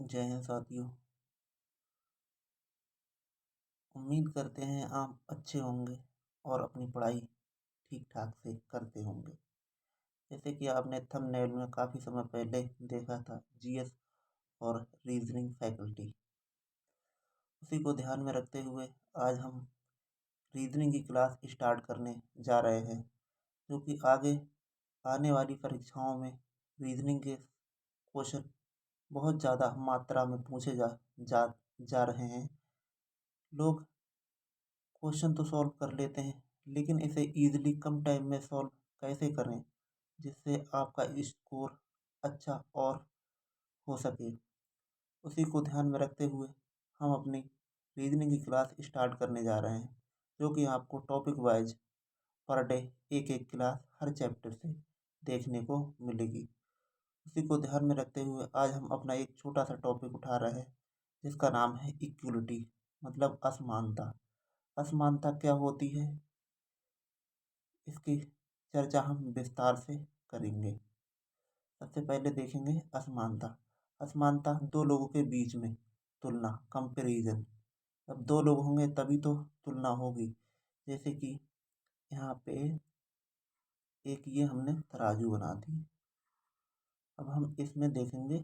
जय हिंद साथियों। उम्मीद करते हैं आप अच्छे होंगे और अपनी पढ़ाई ठीक ठाक से करते होंगे। जैसे कि आपने थंबनेल में काफ़ी समय पहले देखा था, जीएस और रीजनिंग फैकल्टी। उसी को ध्यान में रखते हुए आज हम रीजनिंग की क्लास स्टार्ट करने जा रहे हैं, क्योंकि आगे आने वाली परीक्षाओं में रीजनिंग के क्वेश्चन बहुत ज़्यादा मात्रा में पूछे जा जा रहे हैं। लोग क्वेश्चन तो सॉल्व कर लेते हैं, लेकिन इसे ईजिली कम टाइम में सॉल्व कैसे करें जिससे आपका स्कोर अच्छा और हो सके। उसी को ध्यान में रखते हुए हम अपनी रीजनिंग की क्लास स्टार्ट करने जा रहे हैं, जो कि आपको टॉपिक वाइज पर डे एक एक क्लास हर चैप्टर से देखने को मिलेगी। उसी को ध्यान में रखते हुए आज हम अपना एक छोटा सा टॉपिक उठा रहे हैं, जिसका नाम है इक्वलिटी, मतलब असमानता। असमानता क्या होती है, इसकी चर्चा हम विस्तार से करेंगे। सबसे पहले देखेंगे असमानता। असमानता दो लोगों के बीच में तुलना, कंपैरिजन। अब दो लोग होंगे तभी तो तुलना होगी। जैसे कि यहाँ पे एक ये हमने तराजू बना दी। अब हम इसमें देखेंगे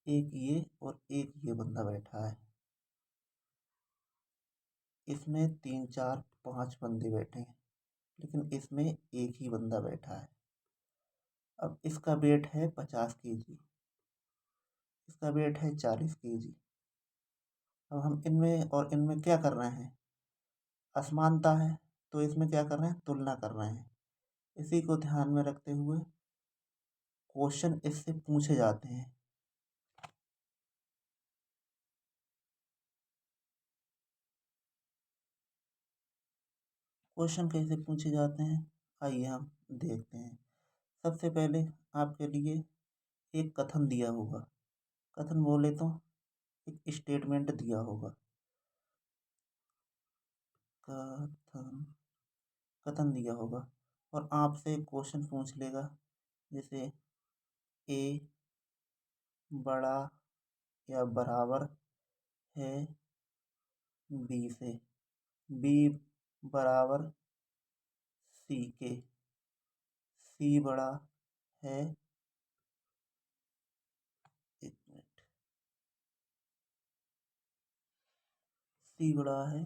एक ये और एक ये बंदा बैठा है। इसमें 3 4 5 बंदे बैठे हैं, लेकिन इसमें एक ही बंदा बैठा है। अब इसका वेट है 50 kg, इसका वेट है 40 kg। अब हम इनमें और इनमें क्या कर रहे हैं, असमानता है, तो इसमें क्या कर रहे हैं, तुलना कर रहे हैं। इसी को ध्यान में रखते हुए क्वेश्चन इससे पूछे जाते हैं। क्वेश्चन कैसे पूछे जाते हैं, आइए हम देखते हैं। सबसे पहले आपके लिए एक कथन दिया होगा। कथन बोले तो एक स्टेटमेंट दिया होगा। कथन कथन दिया होगा और आपसे क्वेश्चन पूछ लेगा, जैसे ए बड़ा या बराबर है बी से, बी बराबर सी के, सी बड़ा है, एक मिनट, सी बड़ा है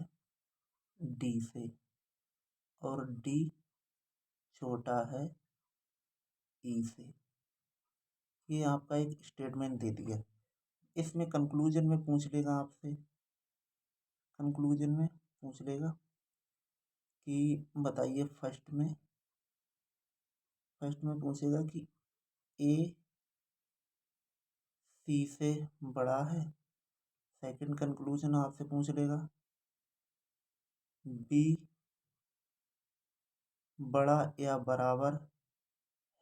डी से और डी छोटा है ई से। ये आपका एक स्टेटमेंट दे दिया। इसमें कंक्लूजन में पूछ लेगा आपसे, कंक्लूजन में पूछ लेगा कि बताइए, फर्स्ट में पूछेगा कि ए सी से बड़ा है। सेकंड कंक्लूजन आपसे पूछ लेगा बी बड़ा या बराबर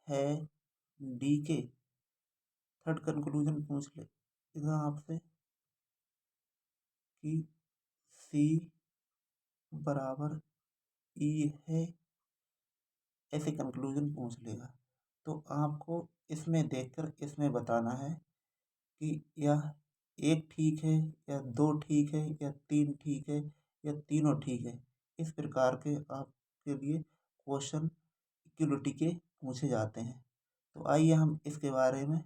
है डी के। थर्ड कंक्लूजन पूछ लेगा आपसे कि सी बराबर ई है। ऐसे कंक्लूजन पूछ लेगा। तो आपको इसमें देखकर इसमें बताना है कि यह एक ठीक है या दो ठीक है या तीन ठीक है या तीनों ठीक है। इस प्रकार के आपके लिए क्वेश्चन इक्वलिटी के पूछे जाते हैं। तो आइए हम इसके बारे में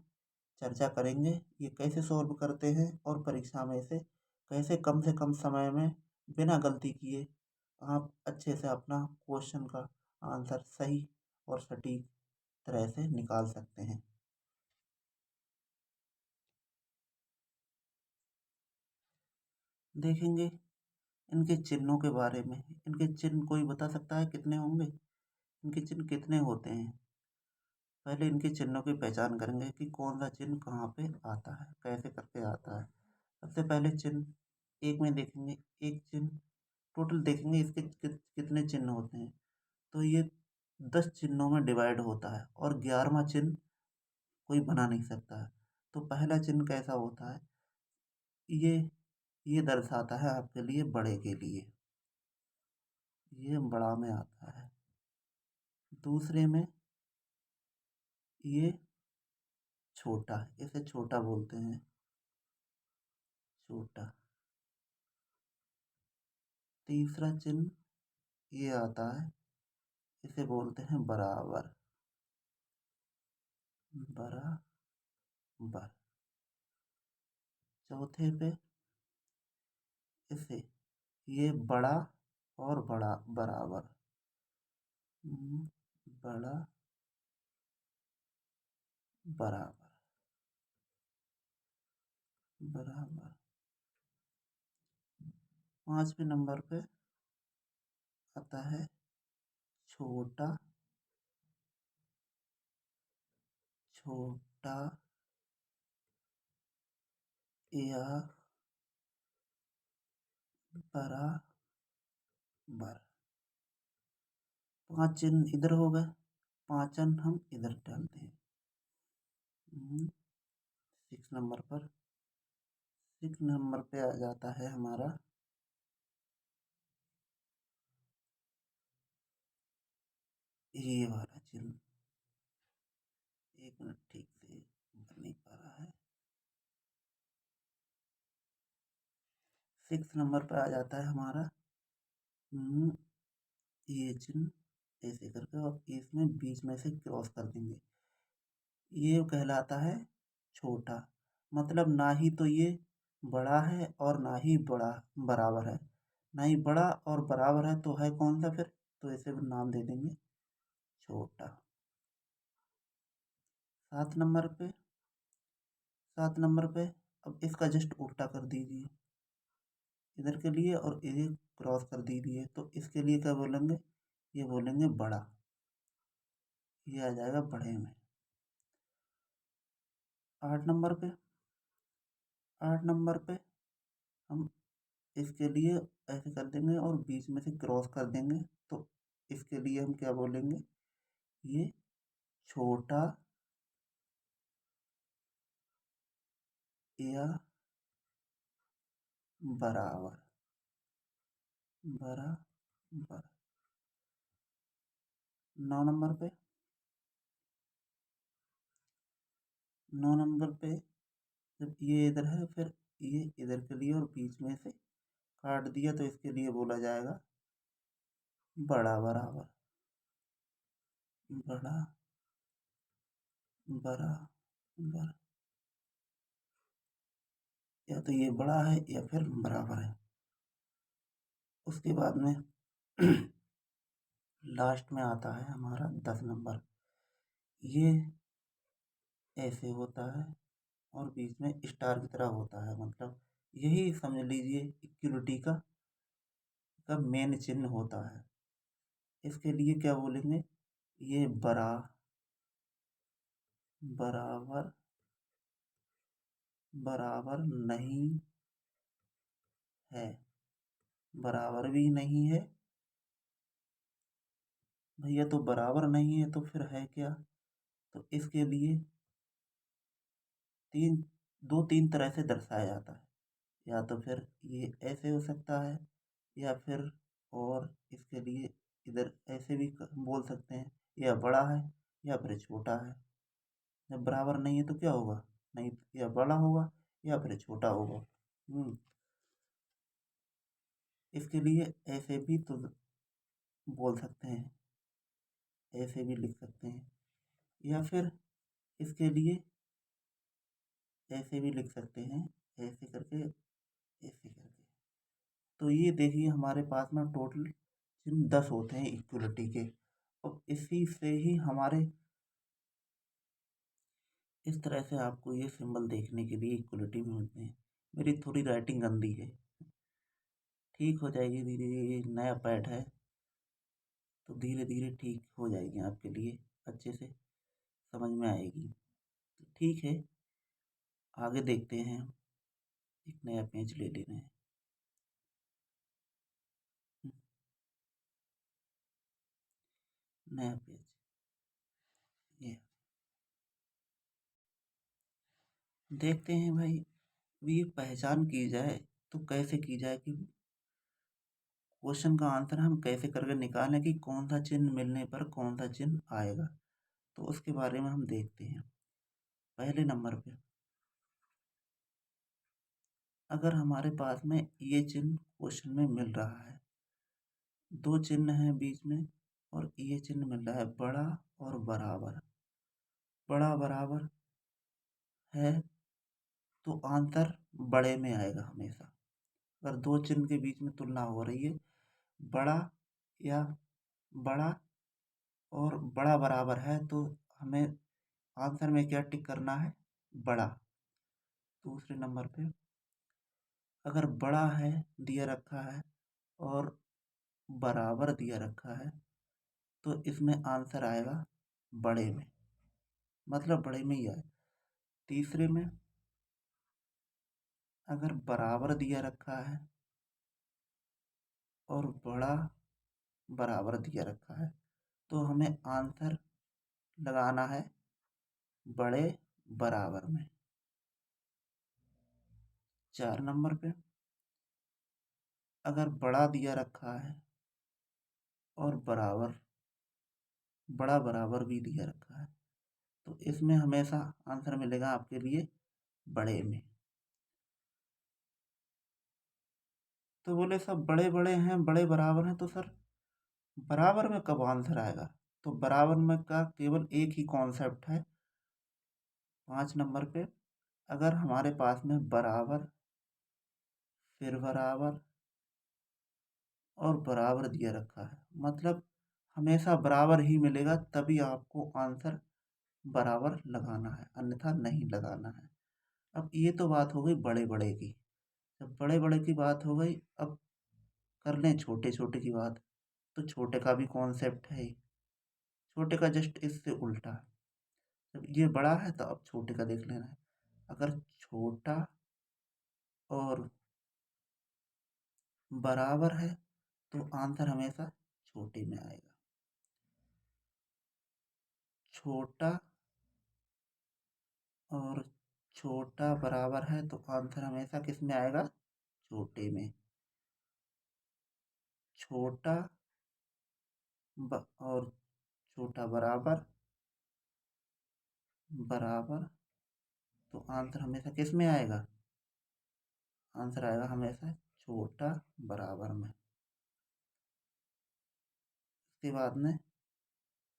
चर्चा करेंगे, ये कैसे सॉल्व करते हैं और परीक्षा में से कम समय में बिना गलती किए आप अच्छे से अपना क्वेश्चन का आंसर सही और सटीक तरह से निकाल सकते हैं। देखेंगे इनके चिन्हों के बारे में। इनके चिन्ह कोई बता सकता है कितने होंगे, इनके चिन्ह कितने होते हैं। पहले इनके चिन्हों की पहचान करेंगे कि कौन सा चिन्ह कहाँ पे आता है, कैसे करके आता है। सबसे पहले चिन्ह एक में देखेंगे, एक चिन्ह टोटल देखेंगे इसके कितने चिन्ह होते हैं। तो ये 10 चिन्हों में डिवाइड होता है और 11वां चिन्ह कोई बना नहीं सकता है। तो पहला चिन्ह कैसा होता है, ये ये दर्शाता है आपके लिए बड़े के लिए, ये बड़ा में आता है। दूसरे में ये छोटा, इसे छोटा बोलते हैं, छोटा। तीसरा चिन्ह ये आता है, इसे बोलते हैं बराबर, बराबर। चौथे पे इसे, ये बड़ा और बड़ा बराबर, बड़ा बराबर, बराबर। पांचवें नंबर पे आता है छोटा, छोटा या बराबर। पांच चिन्ह इधर हो गए, पांचन हम इधर डालते हैं। 6 नंबर पर, 6 नंबर पे आ जाता है हमारा ये वाला चिन्ह। एक मिनट, ठीक से बन नहीं पा रहा है। 6 नंबर पे आ जाता है हमारा ये चिन्ह, ऐसे करके और इसमें बीच में से क्रॉस कर देंगे। ये कहलाता है छोटा, मतलब ना ही तो ये बड़ा है और ना ही बड़ा बराबर है, ना ही बड़ा और बराबर है, तो है कौन सा फिर? तो इसे भी नाम दे देंगे छोटा। 7 नंबर पे, 7 नंबर पे अब इसका जस्ट उल्टा कर दीजिए इधर के लिए और इधर क्रॉस कर दीजिए, तो इसके लिए क्या बोलेंगे? ये बोलेंगे बड़ा, ये आ जाएगा बड़े में। 8 नंबर पे, 8 नंबर पे हम इसके लिए ऐसे कर देंगे और बीच में से क्रॉस कर देंगे, तो इसके लिए हम क्या बोलेंगे? ये छोटा या बराबर, बराबर। 9 नंबर पे, 9 नंबर पे जब ये इधर है, फिर ये इधर के लिए और बीच में से काट दिया, तो इसके लिए बोला जाएगा बड़ा बराबर, बड़ा बराबर। या तो ये बड़ा है या फिर बराबर है। उसके बाद में लास्ट में आता है हमारा 10 नंबर। ये ऐसे होता है और बीच में स्टार की तरह होता है, मतलब यही समझ लीजिए इक्विलिटी का मेन चिन्ह होता है। इसके लिए क्या बोलेंगे? ये बराबर, बराबर नहीं है, बराबर भी नहीं है। भैया तो बराबर नहीं है तो फिर है क्या? तो इसके लिए तीन, दो तीन तरह से दर्शाया जाता है। या तो फिर ये ऐसे हो सकता है, या फिर और इसके लिए इधर ऐसे भी बोल सकते हैं, या बड़ा है या फिर छोटा है। जब बराबर नहीं है तो क्या होगा? नहीं, या बड़ा होगा या फिर छोटा होगा। इसके लिए ऐसे भी तो बोल सकते हैं, ऐसे भी लिख सकते हैं, या फिर इसके लिए ऐसे भी लिख सकते हैं, ऐसे करके, ऐसे करके। तो ये देखिए हमारे पास में टोटल चिन्ह 10 होते हैं इक्वलिटी के। अब इसी से ही हमारे इस तरह से आपको ये सिंबल देखने के लिए इक्वलिटी में मिलते हैं। मेरी थोड़ी राइटिंग गंदी है, ठीक हो जाएगी धीरे धीरे, ये नया पैड है तो धीरे धीरे ठीक हो जाएगी आपके लिए, अच्छे से समझ में आएगी। तो ठीक है, आगे देखते हैं। एक नया पेज ले ले रहे हैं। नया पेज, ये देखते हैं भाई। ये पहचान की जाए तो कैसे की जाए कि क्वेश्चन का आंसर हम कैसे करके निकालें कि कौन सा चिन्ह मिलने पर कौन सा चिन्ह आएगा, तो उसके बारे में हम देखते हैं। पहले नंबर पे अगर हमारे पास में ये चिन्ह क्वेश्चन में मिल रहा है, दो चिन्ह हैं बीच में और ये चिन्ह मिल रहा है बड़ा और बराबर, बड़ा बराबर है तो आंसर बड़े में आएगा हमेशा। अगर दो चिन्ह के बीच में तुलना हो रही है, बड़ा या बड़ा और बड़ा बराबर है, तो हमें आंसर में क्या टिक करना है, बड़ा। दूसरे नंबर पे अगर बड़ा है दिया रखा है और बराबर दिया रखा है तो इसमें आंसर आएगा बड़े में, मतलब बड़े में ही आए। तीसरे में अगर बराबर दिया रखा है और बड़ा बराबर दिया रखा है तो हमें आंसर लगाना है बड़े बराबर में। 4 नंबर पे अगर बड़ा दिया रखा है और बराबर, बड़ा बराबर भी दिया रखा है तो इसमें हमेशा आंसर मिलेगा आपके लिए बड़े में। तो बोले सब बड़े बड़े हैं, बड़े बराबर हैं, तो सर बराबर में कब आंसर आएगा? तो बराबर में का केवल एक ही कॉन्सेप्ट है। 5 नंबर पे अगर हमारे पास में बराबर, फिर बराबर और बराबर दिया रखा है, मतलब हमेशा बराबर ही मिलेगा, तभी आपको आंसर बराबर लगाना है, अन्यथा नहीं लगाना है। अब ये तो बात हो गई बड़े बड़े की। जब बड़े बड़े की बात हो गई, अब कर लें छोटे छोटे की बात। तो छोटे का भी कॉन्सेप्ट है ही। छोटे का जस्ट इससे उल्टा है। जब ये बड़ा है तो अब छोटे का देख लेना है। अगर छोटा और बराबर है तो आंसर हमेशा छोटे में आएगा। छोटा और छोटा बराबर है तो आंसर हमेशा किस में आएगा, छोटे में। छोटा और छोटा बराबर, बराबर, तो आंसर हमेशा किस में आएगा, आंसर आएगा हमेशा छोटा बराबर में। इसके बाद में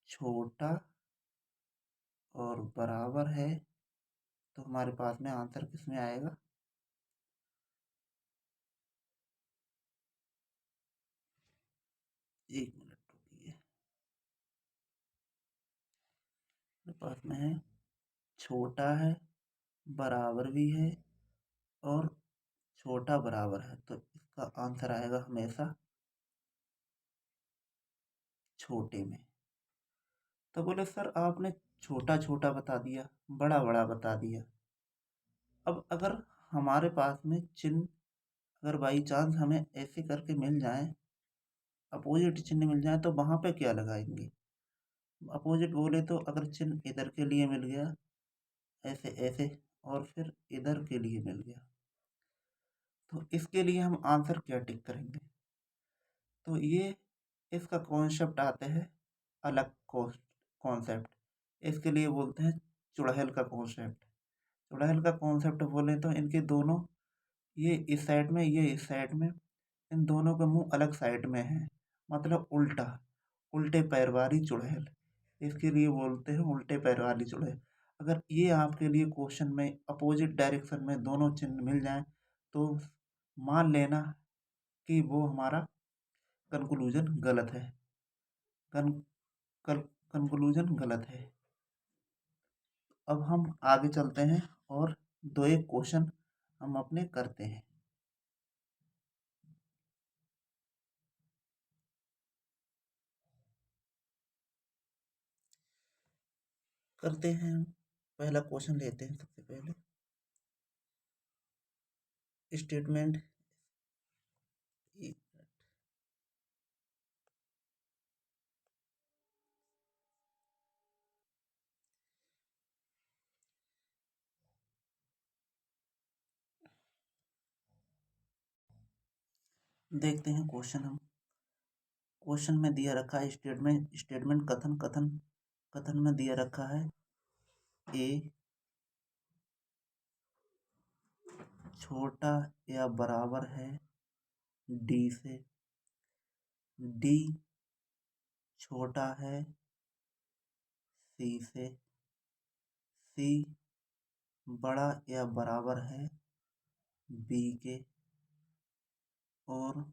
छोटा और बराबर है तो हमारे पास में आंसर किस में आएगा, एक मिनट रुकिए, मेरे पास में है छोटा है, बराबर भी है और छोटा बराबर है, तो इसका आंसर आएगा हमेशा छोटे में। तो बोले सर आपने छोटा छोटा बता दिया, बड़ा बड़ा बता दिया, अब अगर हमारे पास में चिन्ह अगर बाई चांस हमें ऐसे करके मिल जाए, अपोजिट चिन्ह मिल जाए, तो वहां पे क्या लगाएंगे? अपोजिट बोले तो अगर चिन्ह इधर के लिए मिल गया, ऐसे ऐसे, और फिर इधर के लिए मिल गया, तो इसके लिए हम आंसर क्या टिक करेंगे? तो ये इसका कॉन्सेप्ट आता है अलग कॉन्सेप्ट। इसके लिए बोलते हैं चुड़ैल का कॉन्सेप्ट। चुड़ैल का कॉन्सेप्ट बोले तो इनके दोनों, ये इस साइड में, ये इस साइड में, इन दोनों का मुंह अलग साइड में है, मतलब उल्टा, उल्टे पैर वाली चुड़ैल। इसके लिए बोलते हैं उल्टे पैर वाली चुड़ैल। अगर ये आपके लिए क्वेश्चन में अपोजिट डायरेक्शन में दोनों चिन्ह मिल जाएं तो मान लेना कि वो हमारा कंक्लूजन गलत है। कन, कल कंक्लूजन गलत है। अब हम आगे चलते हैं और दो एक क्वेश्चन हम अपने करते हैं। करते हैं हम पहला क्वेश्चन लेते हैं सबसे पहले। स्टेटमेंट, देखते हैं क्वेश्चन हम। क्वेश्चन में दिया रखा है स्टेटमेंट, स्टेटमेंट कथन, कथन, कथन में दिया रखा है ए छोटा या बराबर है डी से, डी छोटा है सी से, सी बड़ा या बराबर है बी के, और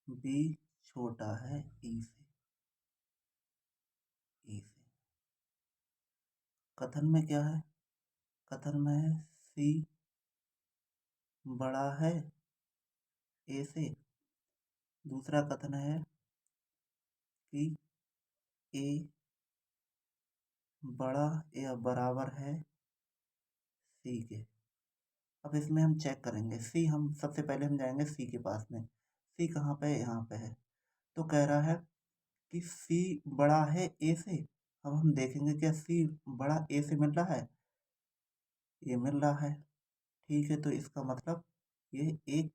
बी छोटा है ई से, ई से। कथन में क्या है? कथन में है सी बड़ा है ए से। दूसरा कथन है कि ए बड़ा या बराबर है सी के। अब इसमें हम चेक करेंगे सी, हम सबसे पहले हम जाएंगे सी के पास में। सी कहाँ पे है? यहाँ पे है। तो कह रहा है कि सी बड़ा है ए से। अब हम देखेंगे क्या सी बड़ा ए से मिल रहा है? ये मिल रहा है। ठीक है, तो इसका मतलब ये एक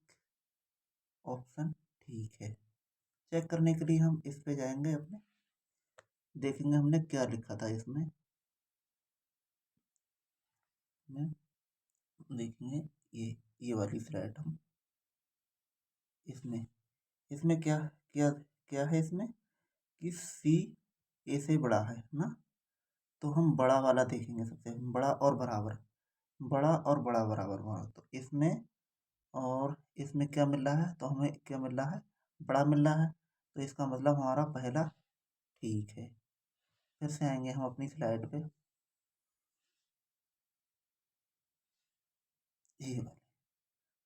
ऑप्शन ठीक है। चेक करने के लिए हम इस पे जाएंगे, अपने देखेंगे हमने क्या लिखा था इसमें। देखेंगे ये वाली स्लाइड हम इसमें इसमें क्या क्या क्या है इसमें कि सी ए से बड़ा है ना। तो हम बड़ा वाला देखेंगे सबसे, बड़ा और बराबर, बड़ा और बड़ा बराबर बड़ा। तो इसमें और इसमें क्या मिल रहा है? तो हमें क्या मिल रहा है? बड़ा मिल रहा है। तो इसका मतलब हमारा पहला ठीक है। फिर से आएंगे हम अपनी स्लाइड पे, ये वाले।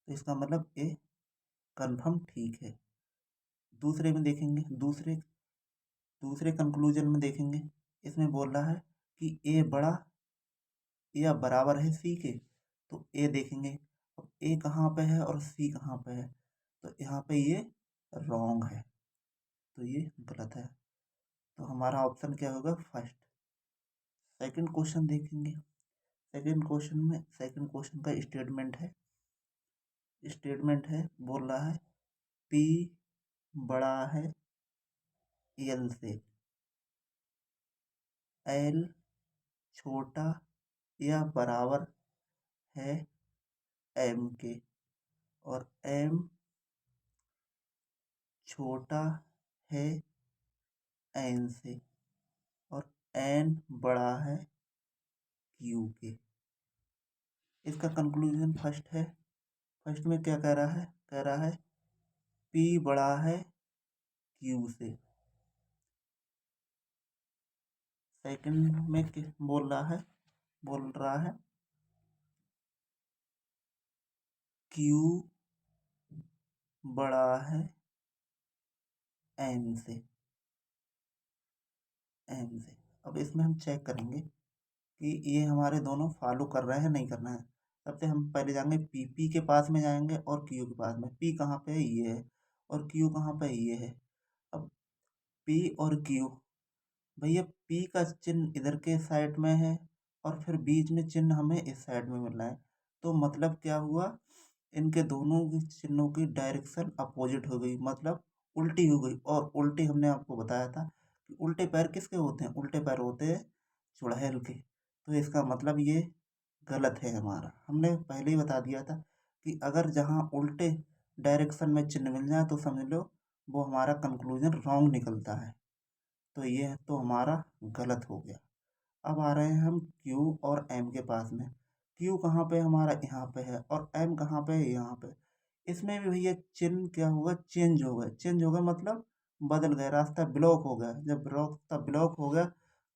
तो इसका मतलब ए कन्फर्म ठीक है। दूसरे में देखेंगे, दूसरे दूसरे कंक्लूजन में देखेंगे। इसमें बोल रहा है कि ए बड़ा या बराबर है सी के। तो ए देखेंगे, अब ए कहाँ पे है और सी कहाँ पे है? तो यहाँ पे ये रॉन्ग है, तो ये गलत है। तो हमारा ऑप्शन क्या होगा? फर्स्ट। सेकंड क्वेश्चन देखेंगे। सेकंड क्वेश्चन का स्टेटमेंट है, बोल रहा है पी बड़ा है एल से, एल छोटा या बराबर है एम के, और एम छोटा है एन से, और एन बड़ा है क्यू के। इसका कंक्लूजन फर्स्ट है। फर्स्ट में क्या कह रहा है? कह रहा है पी बड़ा है क्यू से। सेकंड में बोल रहा है क्यू बड़ा है एन से, एन से। अब इसमें हम चेक करेंगे कि ये हमारे दोनों फॉलो कर रहे हैं नहीं करना है। सबसे हम पहले जाएंगे पी के पास में जाएंगे और क्यू के पास में। पी कहाँ पे है? ये है। और क्यू कहाँ पे है? ये है। अब पी और क्यू, भैया पी का चिन्ह इधर के साइड में है और फिर बीच में चिन्ह हमें इस साइड में मिल रहा है। तो मतलब क्या हुआ? इनके दोनों की चिन्हों की डायरेक्शन अपोजिट हो गई, मतलब उल्टी हो गई। और उल्टी हमने आपको बताया था कि उल्टे पैर किसके होते हैं? उल्टे पैर होते हैं चुड़ैल के। तो इसका मतलब ये गलत है हमारा। हमने पहले ही बता दिया था कि अगर जहाँ उल्टे डायरेक्शन में चिन्ह मिल जाए तो समझ लो वो हमारा कंक्लूजन रॉन्ग निकलता है। तो ये तो हमारा गलत हो गया। अब आ रहे हैं हम क्यू और एम के पास में। क्यू कहाँ पे? हमारा यहाँ पे है। और एम कहाँ पे है? यहाँ पे। इसमें भी भैया चिन्ह क्या हुआ? चेंज हो गया। चेंज हो गया मतलब बदल गया, रास्ता ब्लॉक हो गया। जब रास्ता ब्लॉक हो गया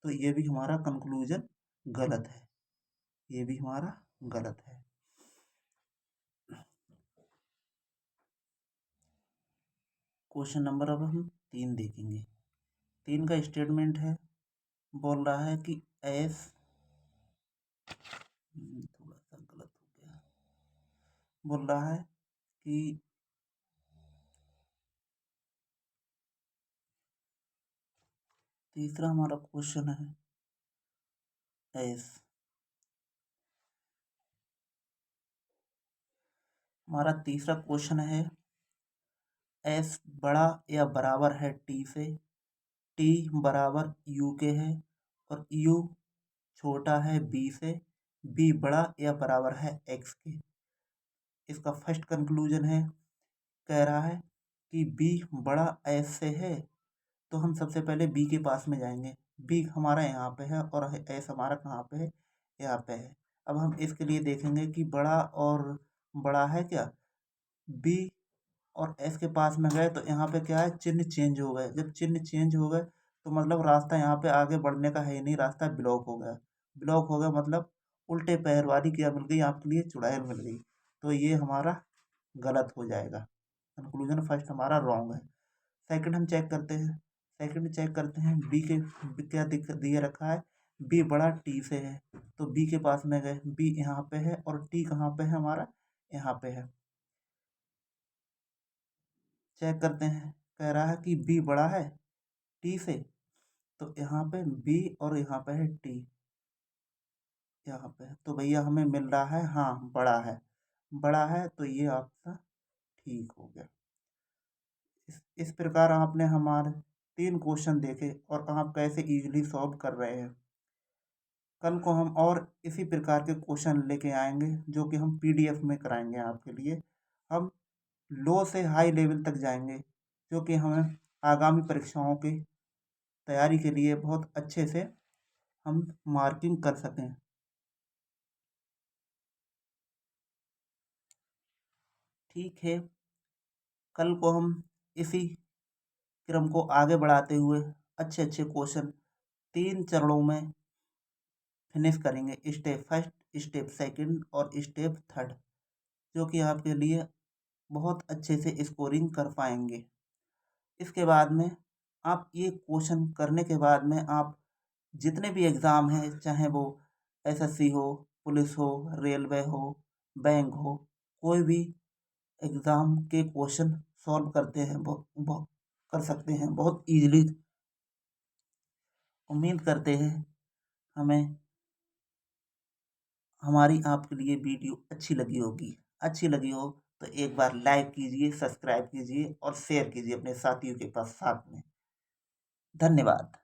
तो ये भी हमारा कंक्लूजन गलत है, ये भी हमारा गलत है। क्वेश्चन नंबर अब हम 3 देखेंगे। 3 का स्टेटमेंट है, बोल रहा है कि एस, थोड़ा सा गलत हो गया, बोल रहा है कि तीसरा हमारा क्वेश्चन है एस, हमारा तीसरा क्वेश्चन है एस बड़ा या बराबर है टी से, टी बराबर यू के है, और यू छोटा है बी से, बी बड़ा या बराबर है एक्स के। इसका फर्स्ट कंक्लूजन है, कह रहा है कि बी बड़ा एस से है, तो हम सबसे पहले बी के पास में जाएंगे। बी हमारा यहाँ पे है और एस हमारा कहाँ पे है, यहाँ पे है। अब हम इसके लिए देखेंगे कि बड़ा और बड़ा है क्या। बी और एस के पास में गए तो यहाँ पे क्या है, चिन्ह चेंज हो गए। जब चिन्ह चेंज हो गए तो मतलब रास्ता यहाँ पे आगे बढ़ने का है ही नहीं, रास्ता ब्लॉक हो गया। ब्लॉक हो गया मतलब उल्टे पैर वाली क्या मिल गई आपके लिए, चुड़ैल मिल गई। तो ये हमारा गलत हो जाएगा। कंक्लूजन फर्स्ट हमारा रॉन्ग है। सेकंड हम चेक करते हैं। सेकंड चेक करते हैं बी के, क्या दिक्कत दिए रखा है, बी बड़ा टी से है। तो बी के पास में गए, बी यहाँ पे है और टी कहाँ पे है हमारा, यहाँ पे है। चेक करते हैं, कह रहा है कि बी बड़ा है टी से, तो यहाँ पे बी और यहाँ पे है टी, यहाँ पे। तो भैया हमें मिल रहा है हाँ बड़ा है, बड़ा है, तो ये आपका ठीक हो गया। इस प्रकार आपने हमारे 3 क्वेश्चन देखे और आप कैसे इजीली सॉल्व कर रहे हैं। कल को हम और इसी प्रकार के क्वेश्चन लेके आएंगे जो कि हम पीडीएफ में कराएंगे आपके लिए। हम लो से हाई लेवल तक जाएंगे जो कि हमें आगामी परीक्षाओं की तैयारी के लिए बहुत अच्छे से हम मार्किंग कर सकें। ठीक है, कल को हम इसी क्रम को आगे बढ़ाते हुए अच्छे अच्छे क्वेश्चन 3 चरणों में फिनिश करेंगे, स्टेप फर्स्ट, स्टेप सेकंड और स्टेप थर्ड, जो कि आपके लिए बहुत अच्छे से स्कोरिंग कर पाएंगे। इसके बाद में आप ये क्वेश्चन करने के बाद में आप जितने भी एग्ज़ाम हैं, चाहे वो एसएससी हो, पुलिस हो, रेलवे हो, बैंक हो, कोई भी एग्ज़ाम के क्वेश्चन सॉल्व करते हैं, कर सकते हैं बहुत इजीली। उम्मीद करते हैं हमें हमारी आपके लिए वीडियो अच्छी लगी होगी। अच्छी लगी हो तो एक बार लाइक कीजिए, सब्सक्राइब कीजिए और शेयर कीजिए अपने साथियों के पास साथ में। धन्यवाद।